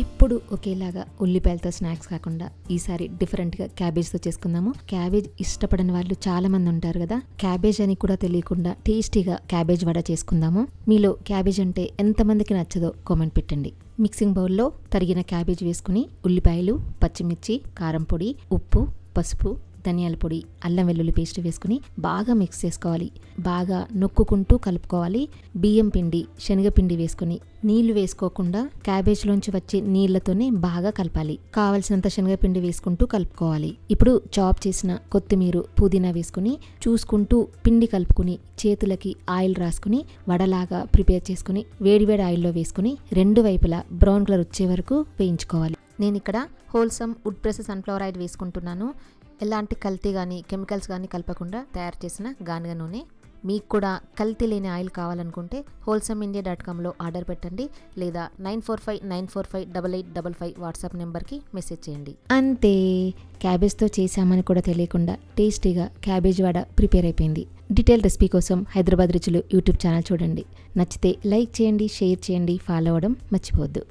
ఎప్పుడు ఒకేలాగా ఉల్లిపాయలతో స్నాక్స్ కాకుండా ఈసారి డిఫరెంట్గా క్యాబేజ్తో చేసుకుందాము. క్యాబేజ్ ఇష్టపడని వాళ్ళు చాలా మంది ఉంటారు కదా. క్యాబేజ్ అని కూడా తెలియకుండా టేస్టీగా క్యాబేజ్ వడ చేసుకుందాము. మీలో క్యాబేజ్ అంటే ఎంతమందికి నచ్చదో కామెంట్ పెట్టండి. మిక్సింగ్ బౌల్లో తరిగిన క్యాబేజ్ వేసుకుని ఉల్లిపాయలు, పచ్చిమిర్చి, కారం పొడి, ఉప్పు, పసుపు, ధనియాల పొడి, అల్లం వెల్లుల్లి పేస్ట్ వేసుకుని బాగా మిక్స్ చేసుకోవాలి. బాగా నొక్కుకుంటూ కలుపుకోవాలి. బియ్యం పిండి, శనగపిండి వేసుకుని నీళ్లు వేసుకోకుండా క్యాబేజ్లోంచి వచ్చే నీళ్లతోనే బాగా కలపాలి. కావలసినంత శనగపిండి వేసుకుంటూ కలుపుకోవాలి. ఇప్పుడు చాప్ చేసిన కొత్తిమీర, పుదీనా వేసుకుని చూసుకుంటూ పిండి కలుపుకుని చేతులకి ఆయిల్ రాసుకుని వడలాగా ప్రిపేర్ చేసుకుని వేడివేడి ఆయిల్లో వేసుకుని రెండు వైపులా బ్రౌన్ కలర్ వచ్చే వరకు వేయించుకోవాలి. నేను ఇక్కడ wholesome wood press sunflower oil వేసుకుంటున్నాను. ఎలాంటి కల్తీ కానీ కెమికల్స్ కానీ కలపకుండా తయారు చేసిన గానుగ నూనె. మీకు కూడా కల్తీ లేని ఆయిల్ కావాలనుకుంటే wholesameindia.comలో ఆర్డర్ పెట్టండి, లేదా 9459458855 వాట్సాప్ నెంబర్కి మెసేజ్ చేయండి. అంతే, క్యాబేజ్తో చేసామని కూడా తెలియకుండా టేస్టీగా క్యాబేజ్ వడ ప్రిపేర్ అయిపోయింది. డీటెయిల్ రెసిపీ కోసం హైదరాబాద్ రుచులు యూట్యూబ్ ఛానల్ చూడండి. నచ్చితే లైక్ చేయండి, షేర్ చేయండి, ఫాలో అవ్వడం మర్చిపోవద్దు.